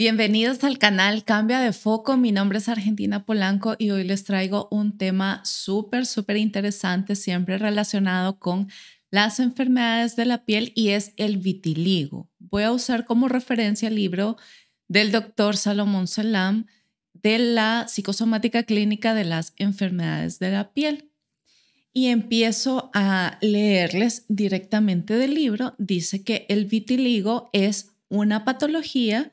Bienvenidos al canal Cambia de Foco. Mi nombre es Argentina Polanco y hoy les traigo un tema súper interesante, siempre relacionado con las enfermedades de la piel y es el vitiligo. Voy a usar como referencia el libro del doctor Salomón Salam de la psicosomática clínica de las enfermedades de la piel. Y empiezo a leerles directamente del libro. Dice que el vitiligo es una patología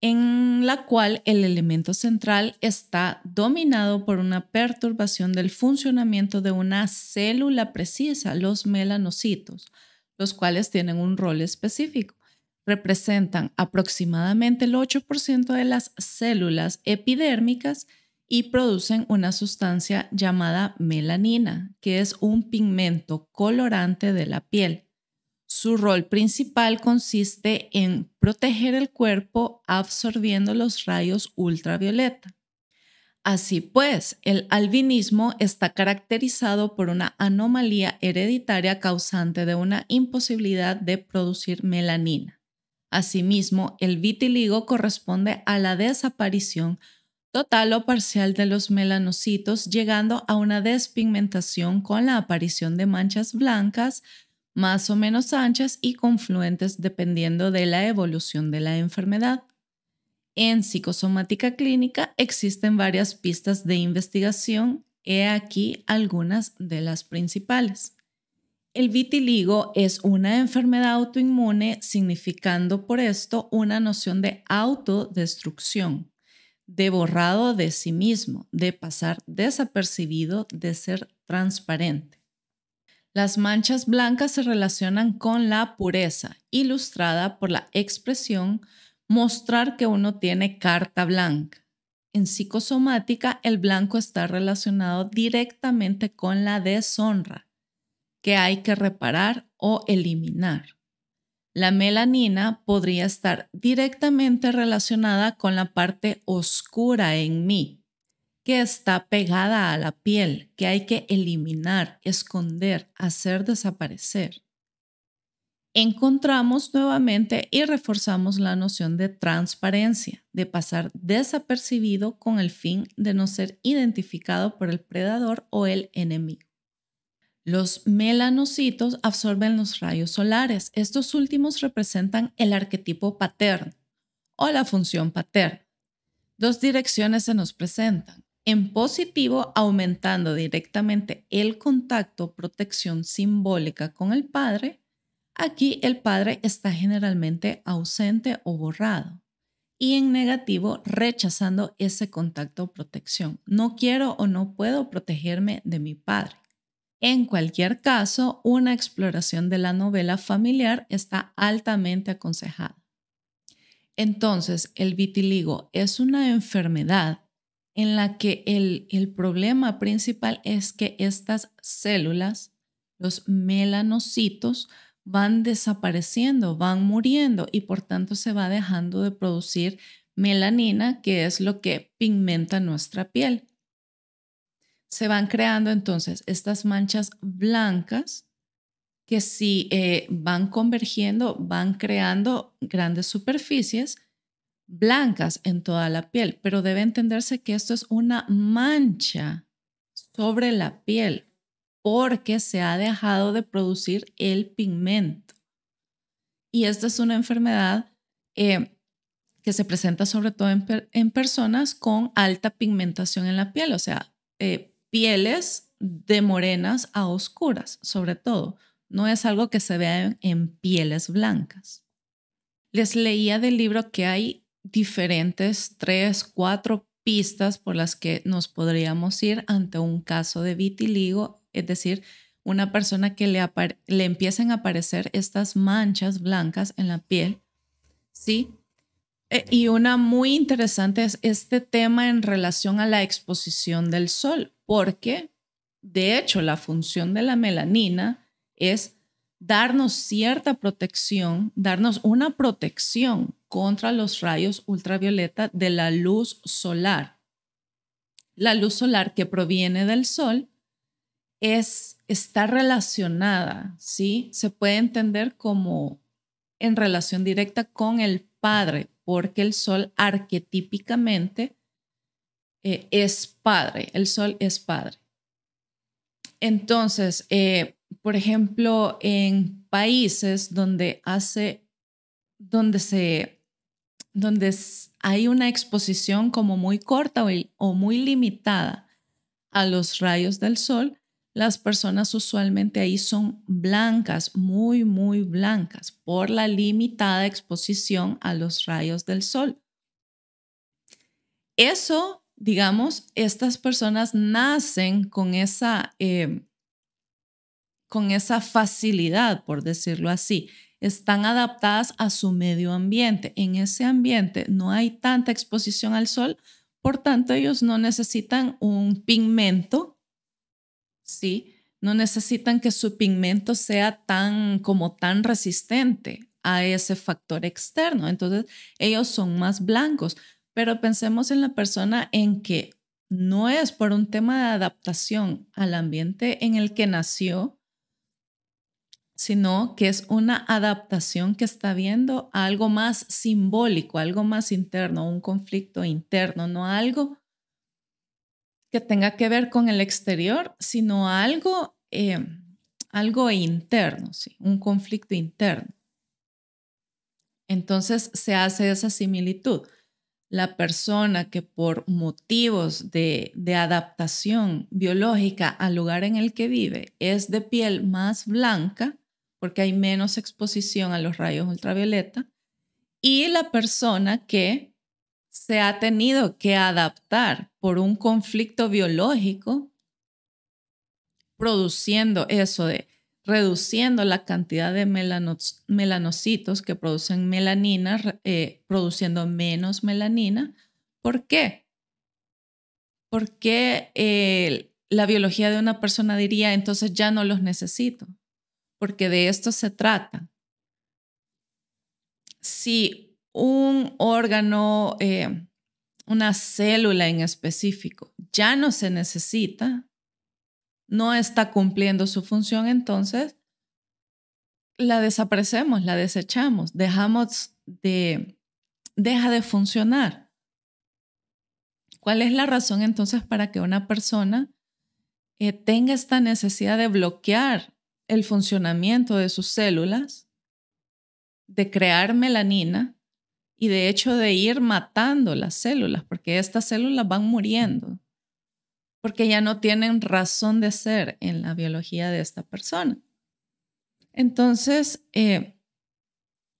en la cual el elemento central está dominado por una perturbación del funcionamiento de una célula precisa, los melanocitos, los cuales tienen un rol específico. Representan aproximadamente el 8% de las células epidérmicas y producen una sustancia llamada melanina, que es un pigmento colorante de la piel. Su rol principal consiste en proteger el cuerpo absorbiendo los rayos ultravioleta. Así pues, el albinismo está caracterizado por una anomalía hereditaria causante de una imposibilidad de producir melanina. Asimismo, el vitiligo corresponde a la desaparición total o parcial de los melanocitos, llegando a una despigmentación con la aparición de manchas blancas más o menos anchas y confluentes dependiendo de la evolución de la enfermedad. En psicosomática clínica existen varias pistas de investigación. He aquí algunas de las principales. El vitiligo es una enfermedad autoinmune, significando por esto una noción de autodestrucción, de borrado de sí mismo, de pasar desapercibido, de ser transparente. Las manchas blancas se relacionan con la pureza, ilustrada por la expresión mostrar que uno tiene carta blanca. En psicosomática, el blanco está relacionado directamente con la deshonra, que hay que reparar o eliminar. La melanina podría estar directamente relacionada con la parte oscura en mí, que está pegada a la piel, que hay que eliminar, esconder, hacer desaparecer. Encontramos nuevamente y reforzamos la noción de transparencia, de pasar desapercibido con el fin de no ser identificado por el predador o el enemigo. Los melanocitos absorben los rayos solares. Estos últimos representan el arquetipo paterno o la función paterna. Dos direcciones se nos presentan. En positivo, aumentando directamente el contacto, protección simbólica con el padre. Aquí el padre está generalmente ausente o borrado. Y en negativo, rechazando ese contacto o protección. No quiero o no puedo protegerme de mi padre. En cualquier caso, una exploración de la novela familiar está altamente aconsejada. Entonces, el vitiligo es una enfermedad en la que el problema principal es que estas células, los melanocitos, van desapareciendo, van muriendo y por tanto se va dejando de producir melanina, que es lo que pigmenta nuestra piel. Se van creando entonces estas manchas blancas que si van convergiendo, van creando grandes superficies blancas en toda la piel, pero debe entenderse que esto es una mancha sobre la piel porque se ha dejado de producir el pigmento. Y esta es una enfermedad que se presenta sobre todo en personas con alta pigmentación en la piel, o sea, pieles de morenas a oscuras, sobre todo. No es algo que se vea en pieles blancas. Les leía del libro que hay diferentes 3, 4 pistas por las que nos podríamos ir ante un caso de vitiligo, es decir, una persona que le empiecen a aparecer estas manchas blancas en la piel, ¿sí? Y una muy interesante es este tema en relación a la exposición del sol, porque de hecho la función de la melanina es darnos cierta protección, darnos una protección contra los rayos ultravioleta de la luz solar. La luz solar que proviene del sol está relacionada, ¿sí? Se puede entender como en relación directa con el padre, porque el sol arquetípicamente es padre, el sol es padre. Entonces, por ejemplo, en países donde hay una exposición como muy corta o muy limitada a los rayos del sol, las personas usualmente ahí son blancas, muy, muy blancas, por la limitada exposición a los rayos del sol. Eso, digamos, estas personas nacen con esa facilidad, por decirlo así. Están adaptadas a su medio ambiente. En ese ambiente no hay tanta exposición al sol, por tanto ellos no necesitan un pigmento, ¿sí? No necesitan que su pigmento sea tan resistente a ese factor externo. Entonces ellos son más blancos, pero pensemos en la persona en que no es por un tema de adaptación al ambiente en el que nació, sino que es una adaptación que está viendo a algo más simbólico, algo más interno, un conflicto interno, no algo que tenga que ver con el exterior, sino algo interno, ¿sí? Un conflicto interno. Entonces se hace esa similitud. La persona que por motivos de adaptación biológica al lugar en el que vive es de piel más blanca, porque hay menos exposición a los rayos ultravioleta, y la persona que se ha tenido que adaptar por un conflicto biológico, produciendo eso de reduciendo la cantidad de melanocitos que producen melanina, produciendo menos melanina. ¿Por qué? Porque la biología de una persona diría, entonces ya no los necesito, porque de esto se trata. Si un órgano, una célula en específico, ya no se necesita, no está cumpliendo su función, entonces la desaparecemos, la desechamos, deja de funcionar. ¿Cuál es la razón entonces para que una persona tenga esta necesidad de bloquear el funcionamiento de sus células, de crear melanina y de hecho de ir matando las células, porque estas células van muriendo, porque ya no tienen razón de ser en la biología de esta persona? Entonces,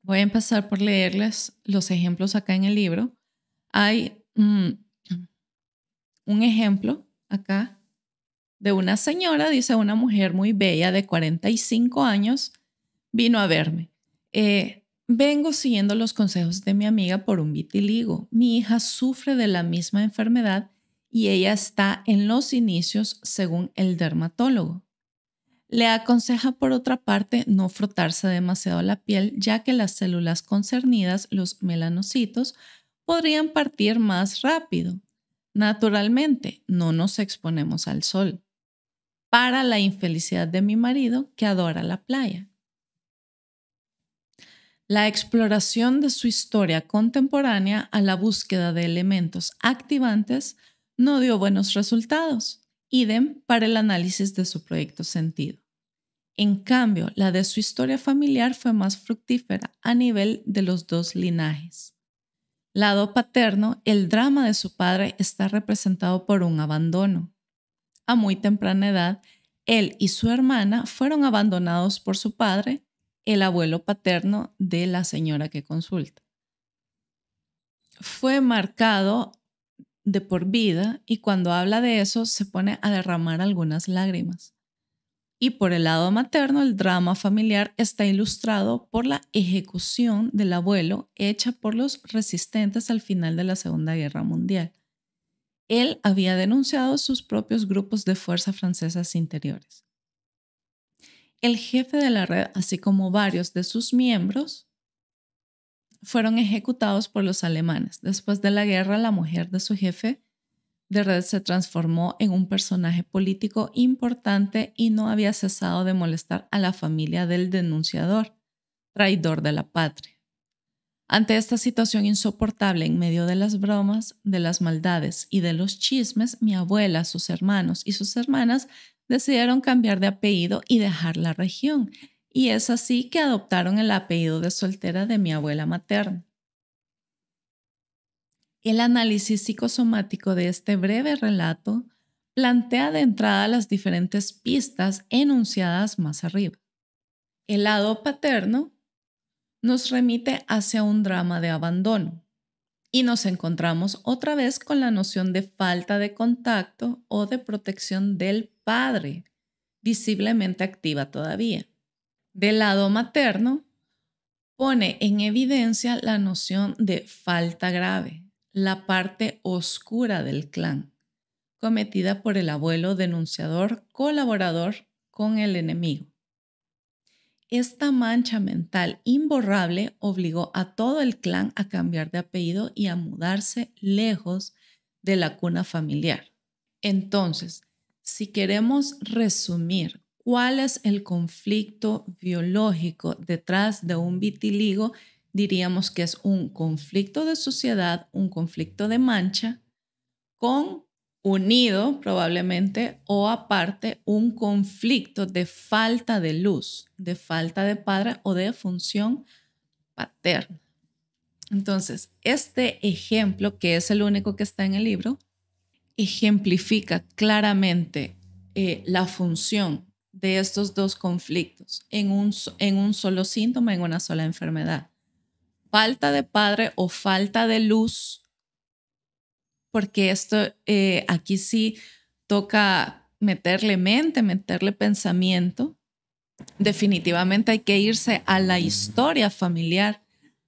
voy a empezar por leerles los ejemplos acá en el libro. Hay un ejemplo acá de una señora, dice: una mujer muy bella de 45 años vino a verme. Vengo siguiendo los consejos de mi amiga por un vitiligo. Mi hija sufre de la misma enfermedad y ella está en los inicios según el dermatólogo. Le aconseja, por otra parte, no frotarse demasiado la piel, ya que las células concernidas, los melanocitos, podrían partir más rápido. Naturalmente, no nos exponemos al sol, para la infelicidad de mi marido, que adora la playa. La exploración de su historia contemporánea a la búsqueda de elementos activantes no dio buenos resultados. Idem para el análisis de su proyecto sentido. En cambio, la de su historia familiar fue más fructífera a nivel de los dos linajes. Lado paterno, el drama de su padre está representado por un abandono. A muy temprana edad, él y su hermana fueron abandonados por su padre, el abuelo paterno de la señora que consulta. Fue marcado de por vida y cuando habla de eso se pone a derramar algunas lágrimas. Y por el lado materno, el drama familiar está ilustrado por la ejecución del abuelo hecha por los resistentes al final de la Segunda Guerra Mundial. Él había denunciado sus propios grupos de fuerza francesas interiores. El jefe de la red, así como varios de sus miembros, fueron ejecutados por los alemanes. Después de la guerra, la mujer de su jefe de red se transformó en un personaje político importante y no había cesado de molestar a la familia del denunciador, traidor de la patria. Ante esta situación insoportable en medio de las bromas, de las maldades y de los chismes, mi abuela, sus hermanos y sus hermanas decidieron cambiar de apellido y dejar la región. Y es así que adoptaron el apellido de soltera de mi abuela materna. El análisis psicosomático de este breve relato plantea de entrada las diferentes pistas enunciadas más arriba. El lado paterno nos remite hacia un drama de abandono y nos encontramos otra vez con la noción de falta de contacto o de protección del padre, visiblemente activa todavía. Del lado materno, pone en evidencia la noción de falta grave, la parte oscura del clan, cometida por el abuelo denunciador colaborador con el enemigo. Esta mancha mental imborrable obligó a todo el clan a cambiar de apellido y a mudarse lejos de la cuna familiar. Entonces, si queremos resumir cuál es el conflicto biológico detrás de un vitiligo, diríamos que es un conflicto de sociedad, un conflicto de mancha, unido probablemente o aparte un conflicto de falta de luz, de falta de padre o de función paterna. Entonces, este ejemplo, que es el único que está en el libro, ejemplifica claramente la función de estos dos conflictos en un solo síntoma, en una sola enfermedad. Falta de padre o falta de luz, porque esto aquí sí toca meterle mente, meterle pensamiento. Definitivamente hay que irse a la historia familiar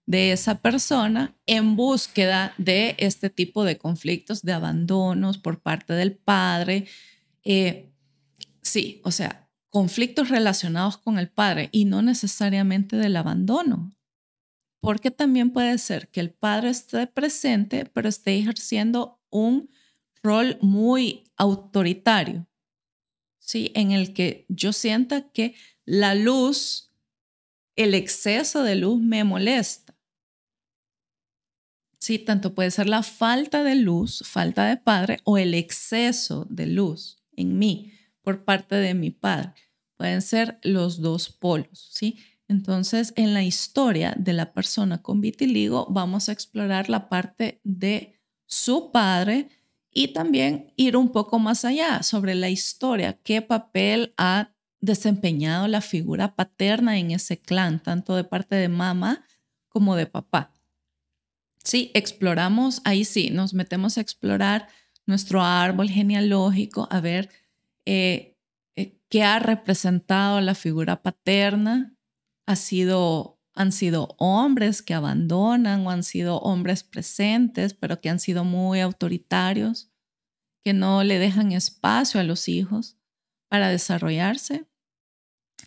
de esa persona en búsqueda de este tipo de conflictos, de abandonos por parte del padre. Sí, o sea, conflictos relacionados con el padre y no necesariamente del abandono. Porque también puede ser que el padre esté presente, pero esté ejerciendo un rol muy autoritario, ¿sí? En el que yo sienta que la luz, el exceso de luz me molesta. Sí, tanto puede ser la falta de luz, falta de padre, o el exceso de luz en mí por parte de mi padre. Pueden ser los dos polos, ¿sí? Entonces, en la historia de la persona con vitiligo, vamos a explorar la parte de su padre y también ir un poco más allá sobre la historia, qué papel ha desempeñado la figura paterna en ese clan, tanto de parte de mamá como de papá. Sí, exploramos, ahí sí, nos metemos a explorar nuestro árbol genealógico, a ver qué ha representado la figura paterna. Han sido hombres que abandonan o han sido hombres presentes, pero que han sido muy autoritarios, que no le dejan espacio a los hijos para desarrollarse.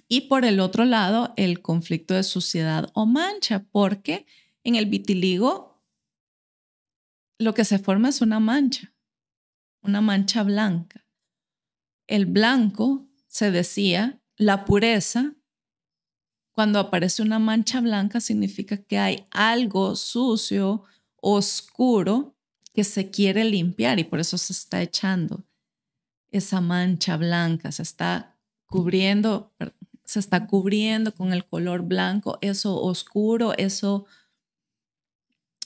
Y por el otro lado, el conflicto de suciedad o mancha, porque en el vitiligo lo que se forma es una mancha blanca. El blanco, se decía, la pureza, cuando aparece una mancha blanca significa que hay algo sucio, oscuro, que se quiere limpiar y por eso se está echando esa mancha blanca, se está cubriendo con el color blanco, eso oscuro, eso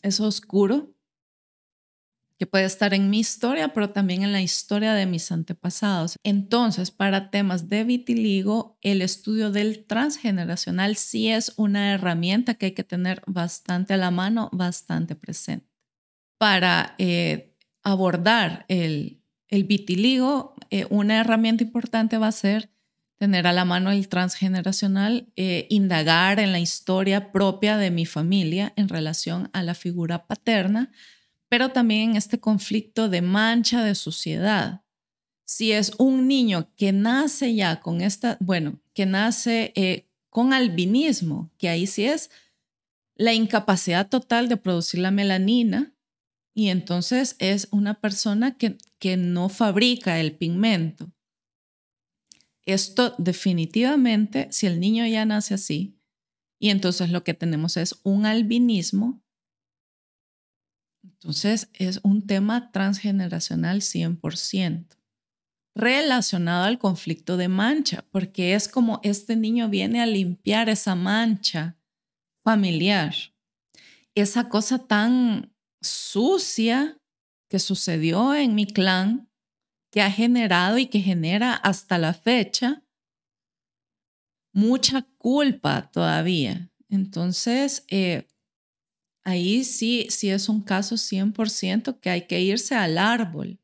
oscuro, que puede estar en mi historia, pero también en la historia de mis antepasados. Entonces, para temas de vitiligo, el estudio del transgeneracional sí es una herramienta que hay que tener bastante a la mano, bastante presente. Para abordar el vitiligo, una herramienta importante va a ser tener a la mano el transgeneracional, indagar en la historia propia de mi familia en relación a la figura paterna, pero también en este conflicto de mancha de suciedad. Si es un niño que nace ya con que nace con albinismo, que ahí sí es la incapacidad total de producir la melanina, y entonces es una persona que no fabrica el pigmento. Esto definitivamente, si el niño ya nace así, y entonces lo que tenemos es un albinismo. Entonces es un tema transgeneracional 100%, relacionado al conflicto de mancha, porque es como este niño viene a limpiar esa mancha familiar, esa cosa tan sucia que sucedió en mi clan, que ha generado y que genera hasta la fecha mucha culpa todavía. Entonces, ahí sí es un caso 100% que hay que irse al árbol.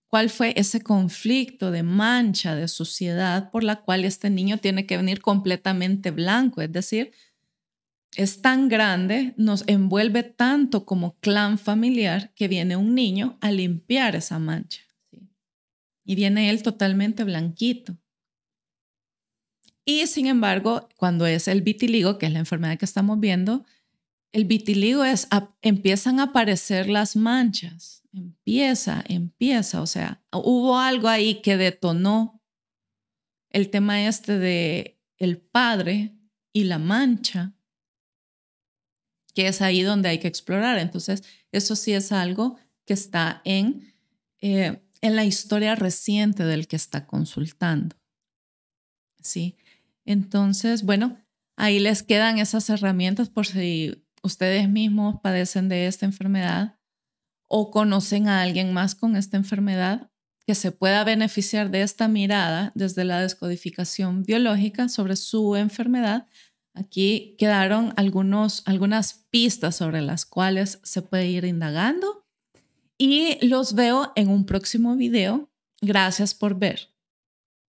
¿Cuál fue ese conflicto de mancha, de suciedad por la cual este niño tiene que venir completamente blanco? Es decir, es tan grande, nos envuelve tanto como clan familiar que viene un niño a limpiar esa mancha. ¿Sí? Y viene él totalmente blanquito. Y sin embargo, cuando es el vitiligo, que es la enfermedad que estamos viendo, el vitiligo empiezan a aparecer las manchas. Empieza. O sea, hubo algo ahí que detonó el tema este de el padre y la mancha, que es ahí donde hay que explorar. Entonces, eso sí es algo que está en la historia reciente del que está consultando. ¿Sí? Entonces, bueno, ahí les quedan esas herramientas por si ustedes mismos padecen de esta enfermedad o conocen a alguien más con esta enfermedad que se pueda beneficiar de esta mirada desde la descodificación biológica sobre su enfermedad. Aquí quedaron algunas pistas sobre las cuales se puede ir indagando y los veo en un próximo video. Gracias por ver.